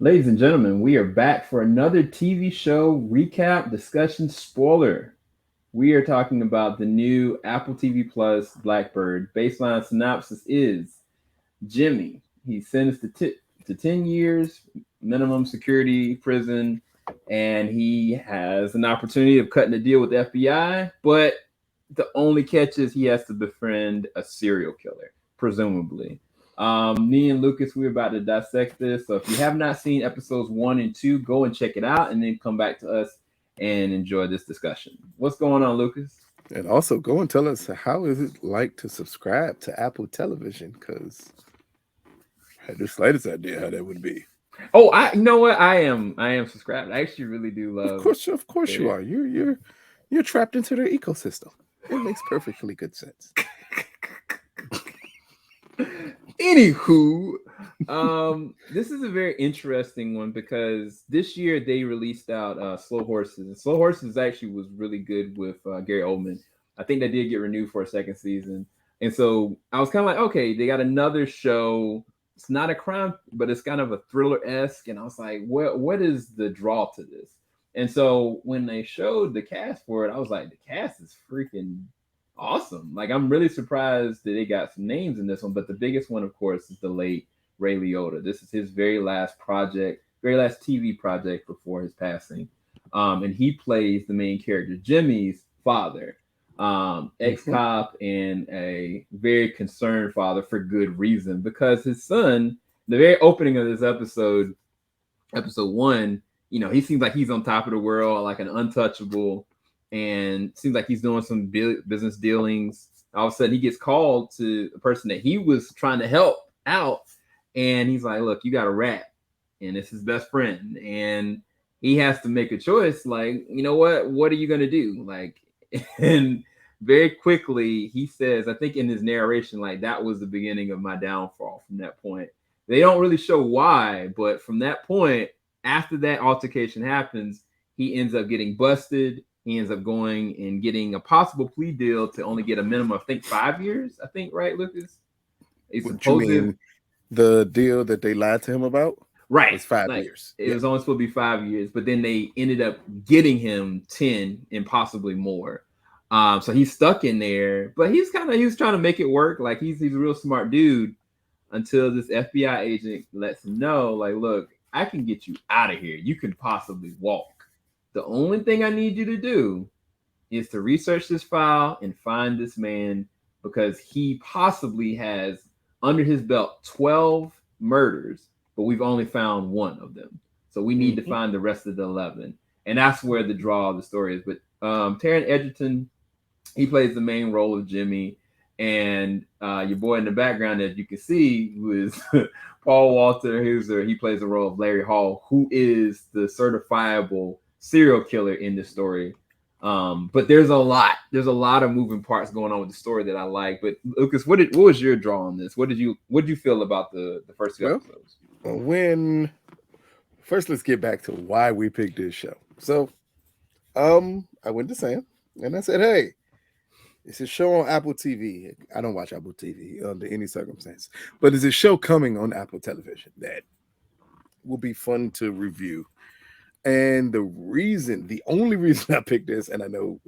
Ladies and gentlemen, we are back for another TV show recap discussion spoiler. We are talking about the new Apple TV Plus Blackbird. Baseline synopsis is Jimmy. He's sentenced to 10 years minimum security prison, and he has an opportunity of cutting a deal with the FBI, but the only catch is he has to befriend a serial killer, presumably. Me and Lucas, we're about to dissect this. So if you have not seen episodes 1 and 2, go and check it out and then come back to us and enjoy this discussion. What's going on, Lucas? And also go and tell us how is it like to subscribe to Apple Television? Because I had the slightest idea how that would be. Oh, I you know what? I am subscribed. I actually really do love Of course you their are. You're trapped into their ecosystem. It makes perfectly good sense. Anywho, this is a very interesting one because this year they released out Slow Horses. And Slow Horses actually was really good with Gary Oldman. I think they did get renewed for a second season, and so I was kind of like, okay, they got another show. It's not a crime, but it's kind of a thriller esque, and I was like, what is the draw to this? And so when they showed the cast for it, I was like, the cast is freaking awesome. Like I'm really surprised that they got some names in this one, but the biggest one, of course, is the late Ray Liotta. This is his very last project, very last TV project before his passing. And he plays the main character, Jimmy's father, Mhm. ex-cop and a very concerned father for good reason because his son, the very opening of this episode one, he seems like he's on top of the world, like an untouchable, and seems like he's doing some business dealings. All of a sudden, he gets called to a person that he was trying to help out, and he's like, "Look, you got a rat, and it's his best friend, and he has to make a choice. Like, you know what? What are you gonna do? Like, and very quickly he says, I think in his narration, like that was the beginning of my downfall. From that point, they don't really show why, but from that point, after that altercation happens, he ends up getting busted. He ends up going and getting a possible plea deal to only get a minimum of, I think, 5 years. I think, right, Lucas? A What you supposed mean the deal that they lied to him about right. was 5 Like years. it Yeah. was only supposed to be 5 years, but then they ended up getting him 10 and possibly more. So he's stuck in there, but he was trying to make it work. Like he's a real smart dude until this FBI agent lets him know, like, look, I can get you out of here. You can possibly walk. The only thing I need you to do is to research this file and find this man because he possibly has under his belt 12 murders, but we've only found one of them. So we need to Hmm. find the rest of the 11. And that's where the draw of the story is. But Taron Egerton, he plays the main role of Jimmy. And your boy in the background, as you can see, was Paul Walter Hauser. He plays the role of Larry Hall, who is the certifiable serial killer in this story. But there's a lot of moving parts going on with the story that I like. But Lucas, what was your draw on this? What did you feel about the first two Well, episodes? when first let's get back to why we picked this show. So, I went to Sam and I said, "Hey, it's a show on Apple TV. I don't watch Apple TV under any circumstance, but it's a show coming on Apple Television that will be fun to review." And the only reason I picked this, and I know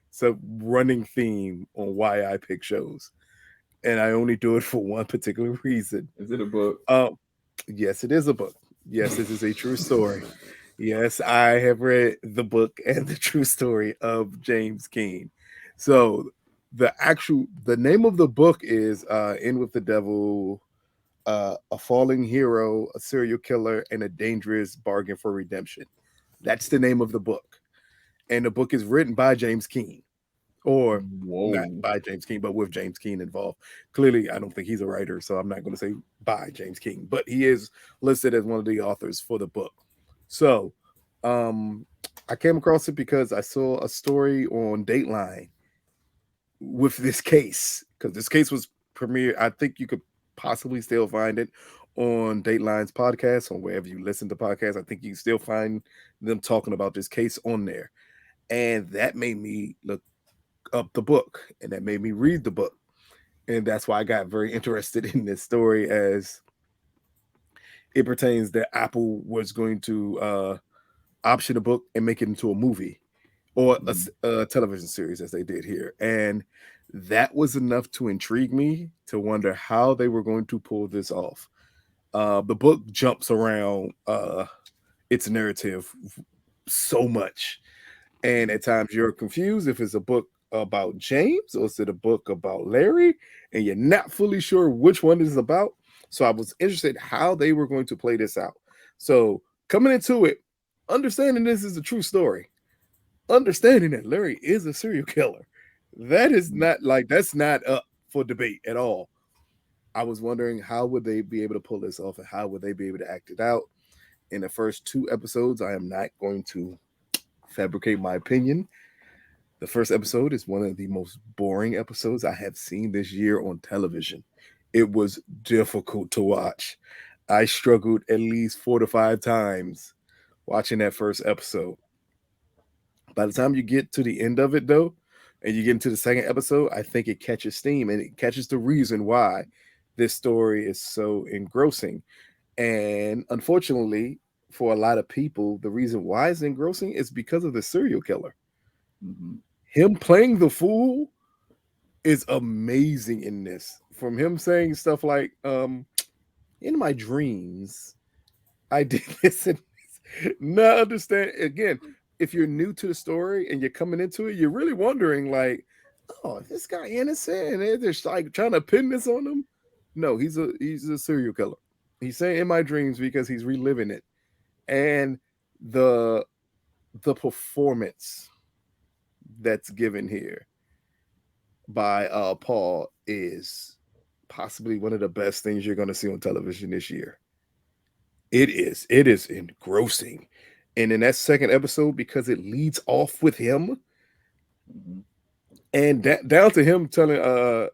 it's a running theme on why I pick shows, and I only do it for one particular reason. Is it a book? Um, yes, it is a book. Yes, this is a true story. Yes, I have read the book and the true story of James Keene. So the name of the book is In with the Devil, a falling hero, a serial killer, and a dangerous bargain for redemption. That's the name of the book. And the book is written by James Keene, or not Whoa. by James Keene, but with James Keene involved. Clearly, I don't think he's a writer, so I'm not going to say by James Keene, but he is listed as one of the authors for the book. So, um, I came across it because I saw a story on Dateline with this case, because this case was premiered. I think you could possibly still find it on Dateline's podcast or wherever you listen to podcasts. I think you can still find them talking about this case on there. And that made me look up the book and that made me read the book. And that's why I got very interested in this story, as it pertains that Apple was going to option a book and make it into a movie or a television series as they did here. And that was enough to intrigue me to wonder how they were going to pull this off. The book jumps around its narrative so much. And at times you're confused if it's a book about James or is it a book about Larry, and you're not fully sure which one it is about. So I was interested how they were going to play this out. So coming into it, understanding this is a true story, understanding that Larry is a serial killer, that is not like that's not up for debate at all. I was wondering how would they be able to pull this off and how would they be able to act it out. In the first 2 episodes, I am not going to fabricate my opinion. The first episode is one of the most boring episodes I have seen this year on television. It was difficult to watch. I struggled at least 4 to 5 times watching that first episode. By the time you get to the end of it, though, and you get into the second episode, I think it catches steam and it catches the reason why this story is so engrossing. And unfortunately, for a lot of people, the reason why it's engrossing is because of the serial killer. Mm-hmm. Him playing the fool is amazing in this. From him saying stuff like, in my dreams, I did this and this. Not understand again, if you're new to the story and you're coming into it, you're really wondering, like, oh, is this guy innocent? And they're just like trying to pin this on him. No, he's a serial killer. He's saying in my dreams because he's reliving it. And the performance that's given here by Paul is possibly one of the best things you're going to see on television this year. It is engrossing. And in that second episode, because it leads off with him and down to him telling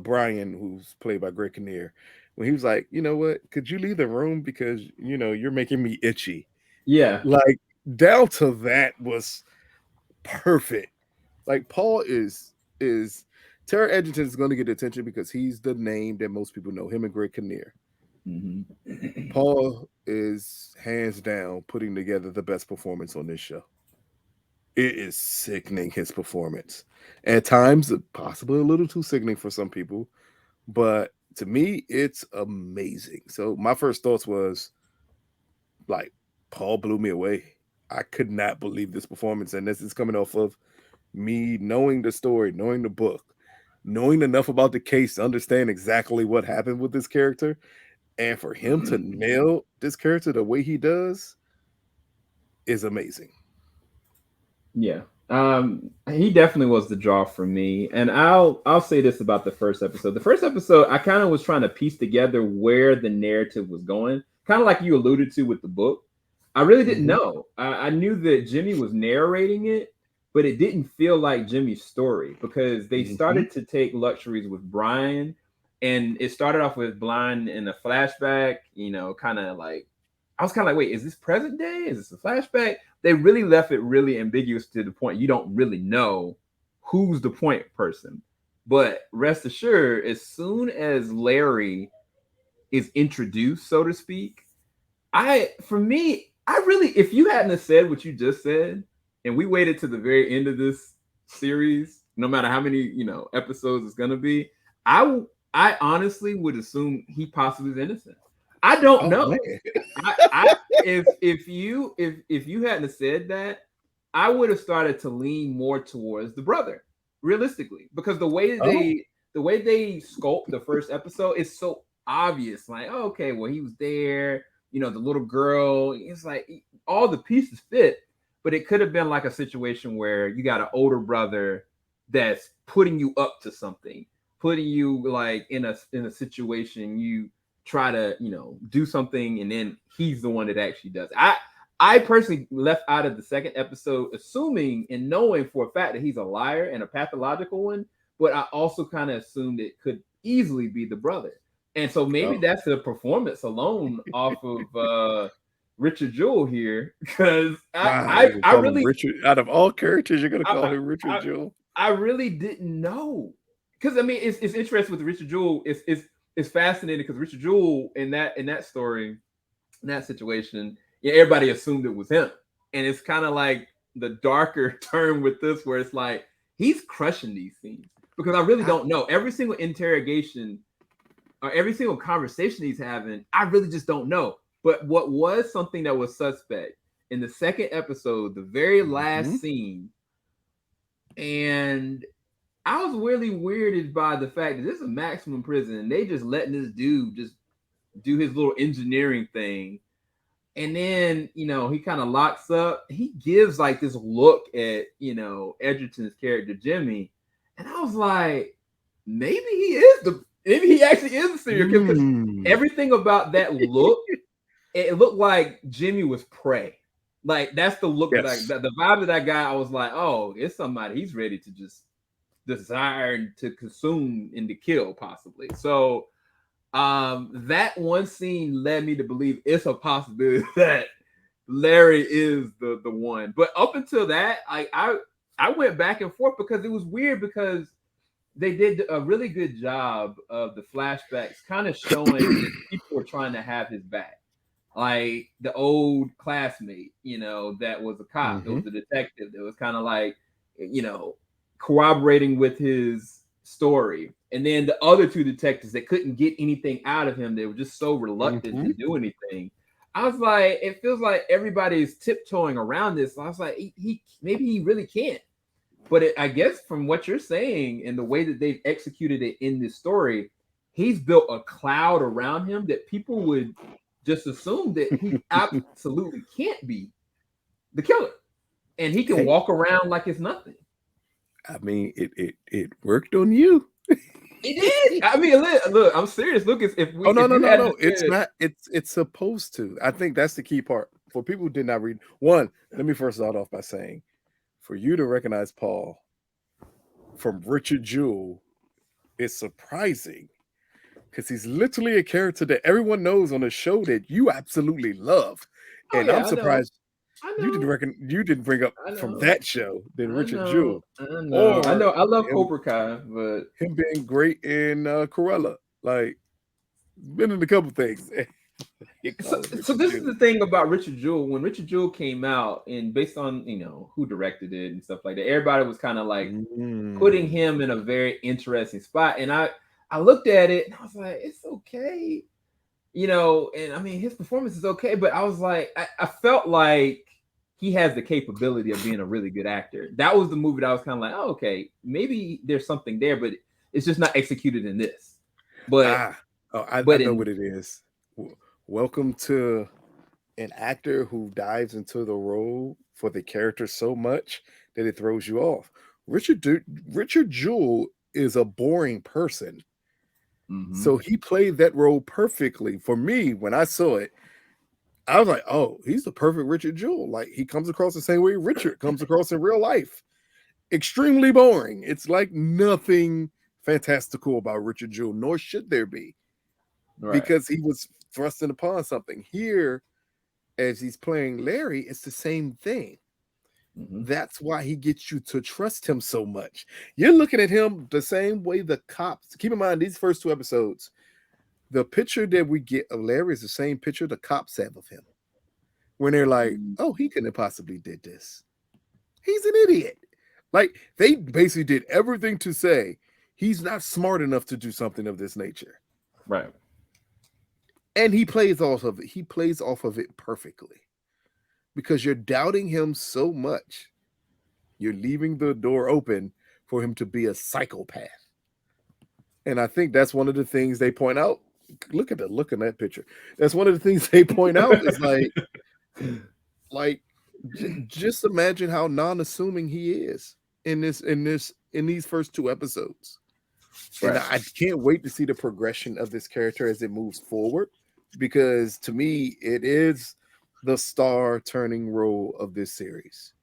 Brian, who's played by Greg Kinnear, when he was like, you know what, could you leave the room because you're making me itchy. Yeah. Like down to that was perfect. Like Paul is Taron Egerton is going to get attention because he's the name that most people know, him and Greg Kinnear. Mm-hmm. Paul is hands down putting together the best performance on this show. It is sickening, his performance. At times, possibly a little too sickening for some people, but to me, it's amazing. So my first thoughts was like, Paul blew me away. I could not believe this performance, and this is coming off of me knowing the story, knowing the book, knowing enough about the case to understand exactly what happened with this character. And for him to nail this character the way he does is amazing. Yeah. He definitely was the draw for me. And I'll say this about the first episode. The first episode, I kind of was trying to piece together where the narrative was going, kind of like you alluded to with the book. I really didn't know. I knew that Jimmy was narrating it, but it didn't feel like Jimmy's story because they started to take luxuries with Brian, and it started off with Blind in a flashback, kind of like, I was kind of like, wait, is this present day? Is this a flashback? They really left it really ambiguous to the point you don't really know who's the point person. But rest assured, as soon as Larry is introduced, so to speak, if you hadn't have said what you just said, and we waited to the very end of this series, no matter how many episodes it's gonna be, I honestly would assume he possibly is innocent. I don't know. If you hadn't said that, I would have started to lean more towards the brother, realistically, because the way they sculpt the first episode is so obvious. Like, oh, okay, well, he was there. The little girl. It's like all the pieces fit, but it could have been like a situation where you got an older brother that's putting you up to something, putting you like in a situation you try to do something, and then he's the one that actually does it. I personally left out of the second episode assuming and knowing for a fact that he's a liar and a pathological one, but I also kind of assumed it could easily be the brother. And so maybe that's the performance alone off of Richard Jewell here, because I really, Richard, out of all characters, you're gonna call him Richard Jewell. I really didn't know, because I mean, it's interesting with Richard Jewell. It's fascinating because Richard Jewell in that story, in that situation, yeah, everybody assumed it was him. And it's kind of like the darker turn with this, where it's like he's crushing these scenes because I really I, don't know. Every single interrogation or every single conversation he's having, I really just don't know. But what was something that was suspect in the second episode, the very last mhm. scene, and I was really weirded by the fact that this is a maximum prison and they just letting this dude just do his little engineering thing. And then, he kind of locks up. He gives like this look at, Edgerton's character, Jimmy. And I was like, maybe he actually is a serial killer because Mm. everything about that look, it looked like Jimmy was prey. Like that's the look that Yes. the vibe that I got. I was like, oh, it's somebody he's ready to just desire to consume and to kill, possibly. So that one scene led me to believe it's a possibility that Larry is the one. But up until that, I went back and forth because it was weird because they did a really good job of the flashbacks kind of showing that people were trying to have his back. Like the old classmate, that was a cop, that Hmm. was a detective, that was kind of like, you know, corroborating with his story. And then the other two detectives that couldn't get anything out of him, they were just so reluctant to Hmm. do anything. I was like, it feels like everybody's tiptoeing around this. I was like, he maybe he really can't. But I guess from what you're saying and the way that they've executed it in this story, he's built a cloud around him that people would just assume that he absolutely can't be the killer, and he can Hey, walk around like it's nothing. I mean, it worked on you. It is. I mean, look, I'm serious, Lucas. Oh, no, If no, you no, hadn't no. It's said, not. It's supposed to. I think that's the key part. For people who did not read one, let me first start off by saying, for you to recognize Paul from Richard Jewell is surprising because he's literally a character that everyone knows on a show that you absolutely love, oh and I'm yeah, I know, surprised I you didn't know, bring up I from know, that show than I Richard know, Jewell I know, I or know. I love him Cobra Kai, but him being great in Cruella. Like, been in a couple things. You so, call him so Richard this is Jewell. the thing about Richard Jewell. When Richard Jewell came out, and based on who directed it and stuff like that, everybody was kind of like putting Mm. him in a very interesting spot. And I looked at it and I was like, it's okay, And I mean, his performance is okay, but I was like, I felt like he has the capability of being a really good actor. That was the movie that I was kind of like, oh, okay, maybe there's something there, but it's just not executed in this. But Ah, oh, I but know in what it is. Welcome to an actor who dives into the role for the character so much that it throws you off. Richard Jewell is a boring person, Mhm. so he played that role perfectly. For me, when I saw it, I was like, "Oh, he's the perfect Richard Jewell. Like he comes across the same way Richard comes across in real life. Extremely boring. It's like nothing fantastical about Richard Jewell, nor should there be, Right. because he was thrusting upon something. Here, as he's playing Larry, it's the same thing. Mhm. That's why he gets you to trust him so much. You're looking at him the same way the cops. Keep in mind, these first two episodes, the picture that we get of Larry is the same picture the cops have of him. When they're like, Mm. "Oh, he couldn't have possibly did this. He's an idiot." Like they basically did everything to say he's not smart enough to do something of this nature. Right. And he plays off of it. He plays off of it perfectly because you're doubting him so much. You're leaving the door open for him to be a psychopath. And I think that's one of the things they point out. Look at the look in that picture. That's one of the things they point out is like just imagine how non-assuming he is in these first two episodes. And Right. I can't wait to see the progression of this character as it moves forward, because to me it is the star turning role of this series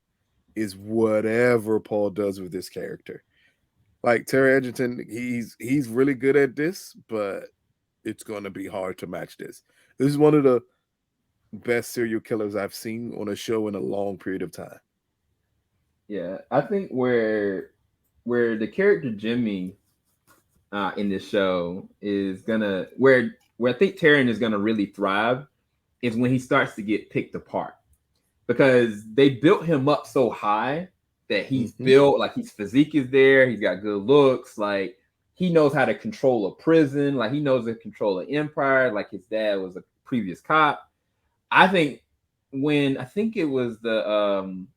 is whatever Paul does with this character. Like Terry Egerton, he's really good at this, but it's going to be hard to match this. This is one of the best serial killers I've seen on a show in a long period of time. Yeah, I think where the character Jimmy in this show is gonna where I think Taryn is gonna really thrive is when he starts to get picked apart, because they built him up so high that he's built, like his physique is there, he's got good looks, like he knows how to control a prison, like he knows how to control an empire, like his dad was a previous cop. I think it was the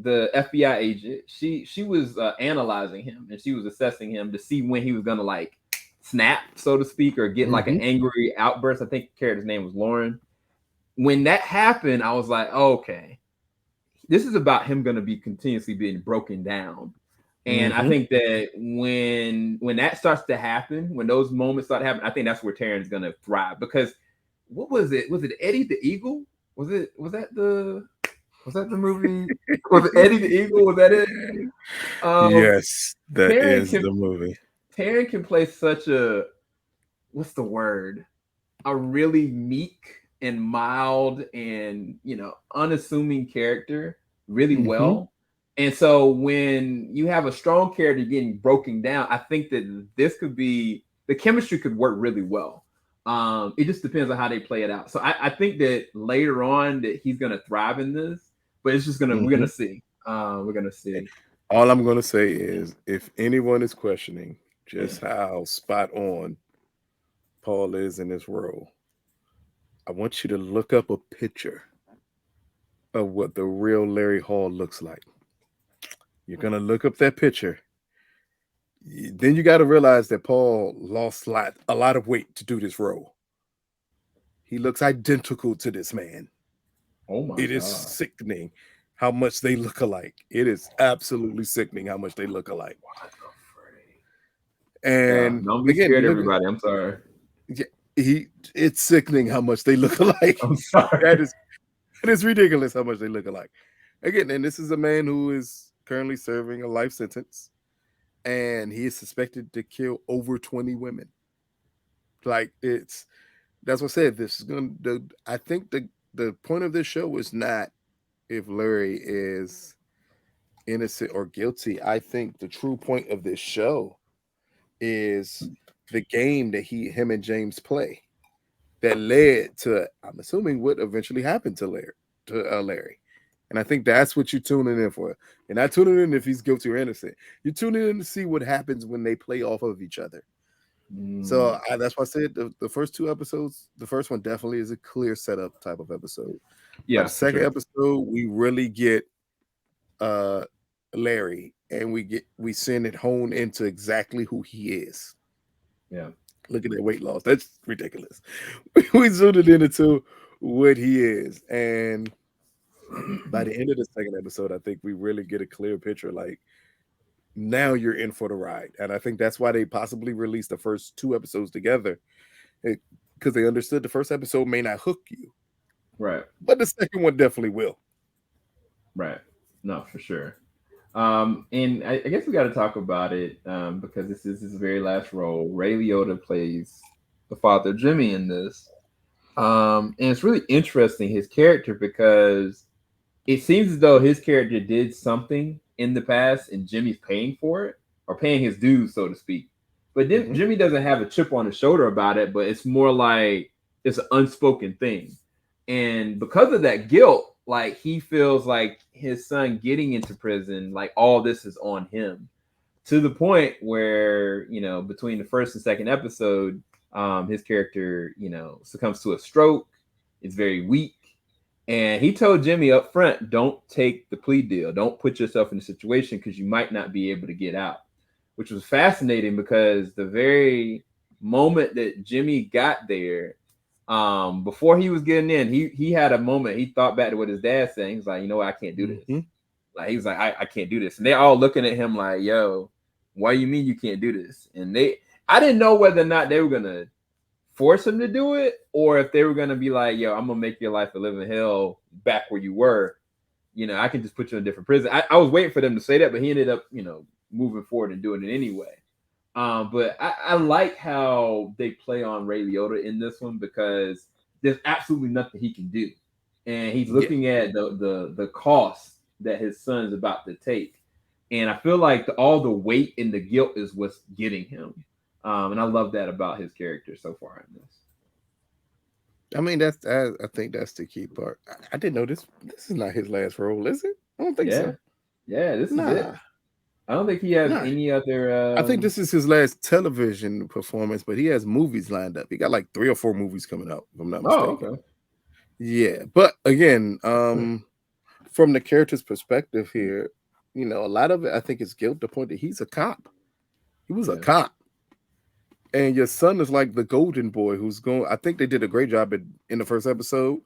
FBI agent, she was analyzing him, and she was assessing him to see when he was gonna like snap, so to speak, or get like an angry outburst. I think the character's name was Lauren. When that happened, I was like, oh, okay, this is about him going to be continuously being broken down. And I think that when that starts to happen, when those moments start happening, I think that's where Taron's going to thrive. Because what was it? Was it Eddie the Eagle? Was that the movie? Was it Eddie the Eagle? Was that it? Yes, that is the movie. Taron can play such a, what's the word? A really meek and mild and, unassuming character really well. And so when you have a strong character getting broken down, I think that the chemistry could work really well. It just depends on how they play it out. So I think that later on that he's going to thrive in this, but it's just we're going to see. We're going to see. All I'm going to say is, if anyone is questioning just how spot on Paul is in this role, I want you to look up a picture of what the real Larry Hall looks like. You're going to look up that picture. Then you got to realize that Paul lost a lot of weight to do this role. He looks identical to this man. Oh my God. It is sickening how much they look alike. It is absolutely sickening how much they look alike. And don't be scared, everybody. I'm sorry. It's sickening how much they look alike. I'm sorry. It is ridiculous how much they look alike. Again, and this is a man who is currently serving a life sentence, and he is suspected to kill over 20 women. Like, that's what I said. I think the point of this show is not if Larry is innocent or guilty. I think the true point of this show is the game that him and James play that led to, I'm assuming, what eventually happened to Larry. And I think that's what you're tuning in for. You're not tuning in if he's guilty or innocent. You're tuning in to see what happens when they play off of each other. So that's why I said the first two episodes, the first one definitely is a clear setup type of episode. Yeah. The second episode, we really get Larry, and we send it honed into exactly who he is. Yeah. Look at that weight loss. That's ridiculous. We zoomed it into what he is. And by the end of the second episode, I think we really get a clear picture. Like, now you're in for the ride. And I think that's why they possibly released the first two episodes together, because they understood the first episode may not hook you. Right. But the second one definitely will. Right. No, for sure. And I guess we got to talk about it because this is his very last role. Ray Liotta plays the father Jimmy in this. And it's really interesting, his character, because it seems as though his character did something in the past and Jimmy's paying for it, or paying his dues, so to speak. But Jimmy doesn't have a chip on his shoulder about it, but it's more like it's an unspoken thing. And because of that guilt, like, he feels like his son getting into prison, like all this is on him, to the point where, between the first and second episode, his character, succumbs to a stroke. It's very weak. And he told Jimmy up front, don't take the plea deal. Don't put yourself in a situation because you might not be able to get out, which was fascinating because the very moment that Jimmy got there, before he was getting in, he had a moment. He thought back to what his dad said. He was like, I can't do this. Like, he was like, I can't do this. And they're all looking at him like, yo, why you mean you can't do this? And I didn't know whether or not they were going to force him to do it, or if they were going to be like, yo, I'm going to make your life a living hell back where you were. I can just put you in a different prison. I was waiting for them to say that, but he ended up, moving forward and doing it anyway. But I like how they play on Ray Liotta in this one, because there's absolutely nothing he can do. And he's looking at the cost that his son's about to take. And I feel like all the weight and the guilt is what's getting him. And I love that about his character so far in this. I mean, I think that's the key part. I didn't know this. This is not his last role, is it? I don't think Yeah, so. yeah, this is it. Nah, I don't think he has nah. any other. I think this is his last television performance, but he has movies lined up. He got like 3 or 4 movies coming out, if I'm not Oh, mistaken. okay. Yeah, but again, from the character's perspective here, a lot of it, I think, is guilt. The point that he's a cop. He was a Yeah. cop, and your son is like the golden boy who's going. I think they did a great job in the first episode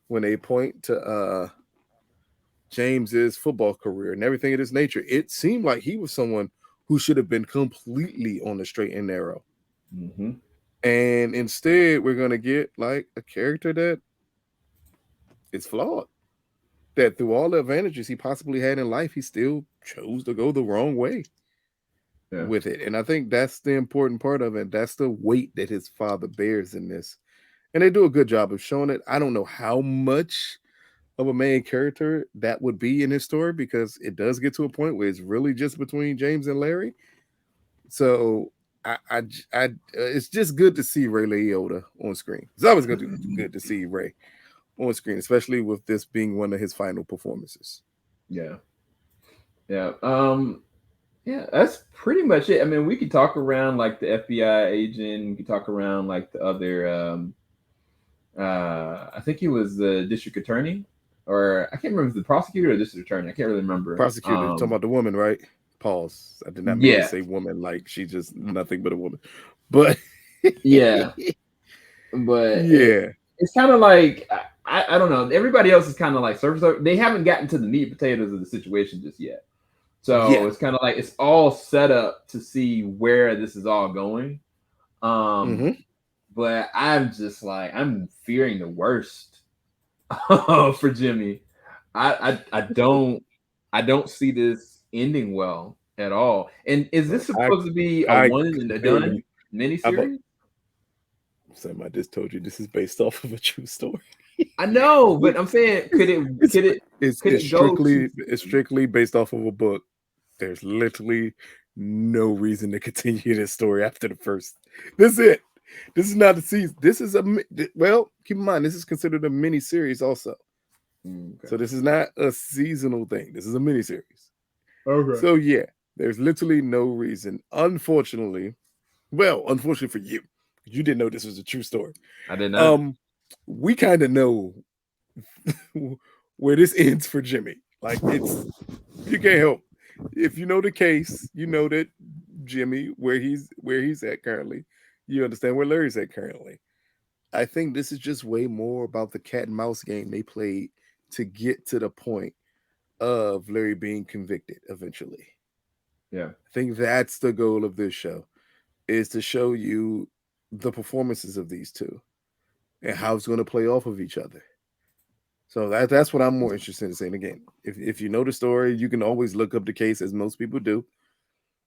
when they point to James's football career and everything of this nature. It seemed like he was someone who should have been completely on the straight and narrow. Mm-hmm. And instead, we're going to get like a character that is flawed. That through all the advantages he possibly had in life, he still chose to go the wrong way Yeah. with it. And I think that's the important part of it. That's the weight that his father bears in this. And they do a good job of showing it. I don't know how much of a main character that would be in his story because it does get to a point where it's really just between James and Larry. So it's just good to see Ray Liotta on screen. It's always going to be good to see Ray on screen, especially with this being one of his final performances. Yeah. Yeah. Yeah, that's pretty much it. I mean, we could talk around like the FBI agent. We could talk around like the other. I think he was the district attorney, or I can't remember if it was the prosecutor or the district attorney. I can't really remember. Prosecutor, talking about the woman, right? Pause. I did not mean to Yeah, say woman like she's just nothing but a woman. But yeah, but yeah, it's kind of like I don't know. Everybody else is kind of like surface. They haven't gotten to the meat and potatoes of the situation just yet. So yeah. it's kind of like it's all set up to see where this is all going. Mm-hmm. But I'm just like I'm fearing the worst for Jimmy. I don't see this ending well at all. And is this I supposed to be a I one and a done clearly I've miniseries? Sam, I just told you this is based off of a true story. I know, but I'm saying It's could it it's could it's it go to strictly based off of a book. There's literally no reason to continue this story after the first. This is it. This is not a season. This is well. Keep in mind, this is considered a mini series also. Okay. So this is not a seasonal thing. This is a mini series. Okay. So yeah, there's literally no reason. Unfortunately, well, unfortunately for you, you didn't know this was a true story. I did not. We kind of know where this ends for Jimmy. Like it's you can't help. If you know the case, you know that Jimmy where he's at currently. You understand where Larry's at currently. I think this is just way more about the cat and mouse game they played to get to the point of Larry being convicted eventually. Yeah. I think that's the goal of this show is to show you the performances of these two and how it's going to play off of each other. So that's what I'm more interested in saying. Again, if you know the story, you can always look up the case as most people do.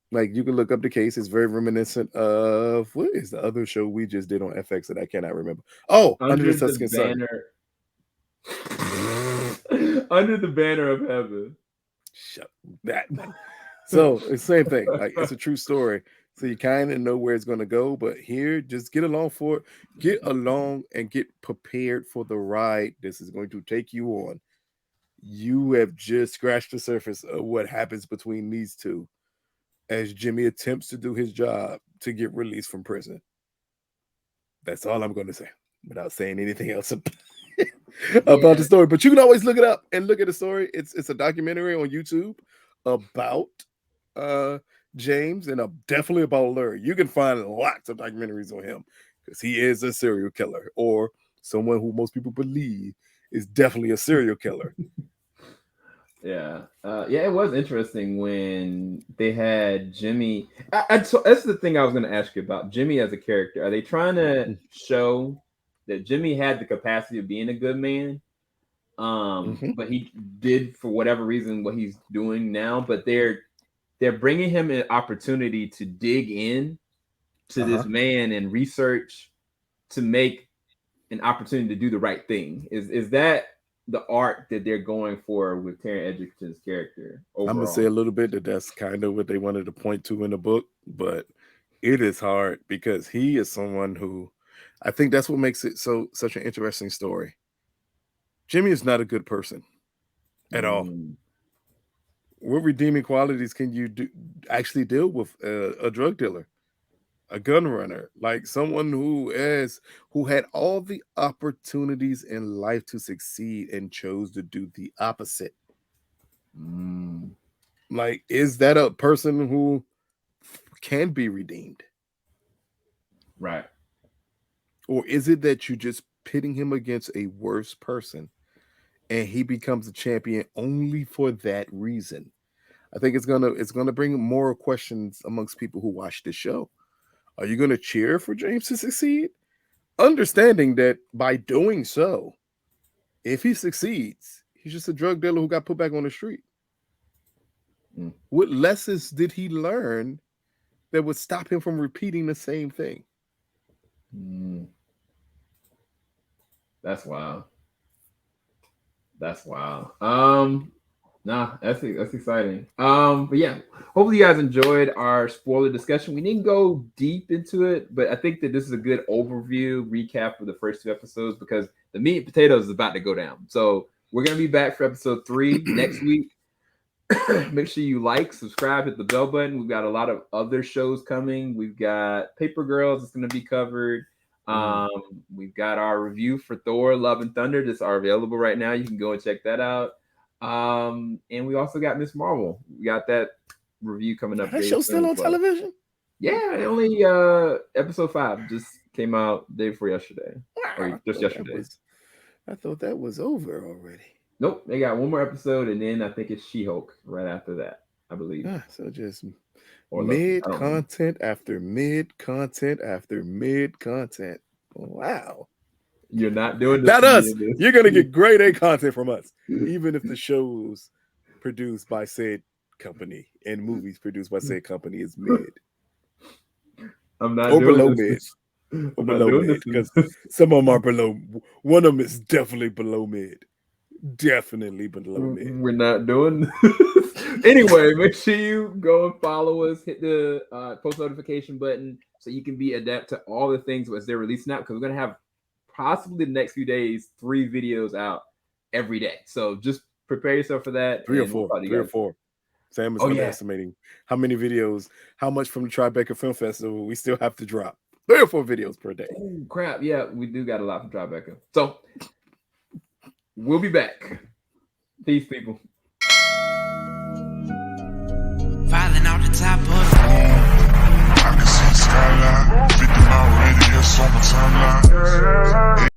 Like you can look up the case. It's very reminiscent of what is the other show we just did on FX that I cannot remember. Oh, Under the Under the Tuscan Sun. banner under the banner of heaven. Shut that. So it's the same thing. Like it's a true story. So you kind of know where it's going to go. But here, just get along for it. Get along and get prepared for the ride this is going to take you on. You have just scratched the surface of what happens between these two as Jimmy attempts to do his job to get released from prison. That's all I'm going to say without saying anything else about the story. But you can always look it up and look at the story. It's a documentary on YouTube about James and definitely about Larry. You can find lots of documentaries on him because he is a serial killer or someone who most people believe is definitely a serial killer. Yeah, yeah, it was interesting when they had Jimmy. So that's the thing I was going to ask you about Jimmy as a character. Are they trying to show that Jimmy had the capacity of being a good man, but he did for whatever reason what he's doing now? But they're bringing him an opportunity to dig in to this man and research to make an opportunity to do the right thing. Is that the arc that they're going for with Taron Egerton's character I'm gonna say overall? a little bit that's kind of what they wanted to point to in the book, but it is hard because he is someone who I think that's what makes it such an interesting story. Jimmy is not a good person at all. What redeeming qualities can you actually deal with a drug dealer, a gun runner, like someone who had all the opportunities in life to succeed and chose to do the opposite? Like, is that a person who can be redeemed? Right. Or is it that you just pitting him against a worse person and he becomes a champion only for that reason? I think it's gonna bring more questions amongst people who watch this show. Are you gonna cheer for James to succeed? Understanding that by doing so, if he succeeds, he's just a drug dealer who got put back on the street. What lessons did he learn that would stop him from repeating the same thing? That's wild. That's wild. Nah, that's exciting. But yeah, hopefully you guys enjoyed our spoiler discussion. We didn't go deep into it, but I think that this is a good overview recap of the first 2 episodes because the meat and potatoes is about to go down. So we're gonna be back for episode 3 next week. Make sure you like, subscribe, hit the bell button. We've got a lot of other shows coming. We've got Paper Girls that's going to be covered. We've got our review for Thor: Love and Thunder that's are available right now. You can go and check that out. And we also got Miss Marvel. We got that review coming up. That show's still on television? Yeah, only episode 5 just came out day before yesterday. Or just yesterday. I thought that was over already. Nope, they got one more episode, and then I think it's She-Hulk right after that, I believe. So just mid-content after mid-content after mid-content. Wow. You're not doing this. Not us. You're going to get grade A content from us, even if the shows produced by said company and movies produced by said company is mid. I'm not or doing below this. mid. Or below mid, because some of them are below. One of them is definitely below mid. Definitely below mid. We're not doing this. Anyway, make sure you go and follow us. Hit the post notification button so you can be adept to all the things as they're releasing out. Because we're gonna have possibly the next few days 3 videos out every day. So just prepare yourself for that. 3 or 4. Sam is underestimating how many videos, how much from the Tribeca Film Festival we still have to drop. 3 or 4 videos per day. Oh crap! Yeah, we do got a lot from Tribeca. So. We'll be back. Peace, people. Filing out the top of I can see the skyline. 50 mile radius on my timeline.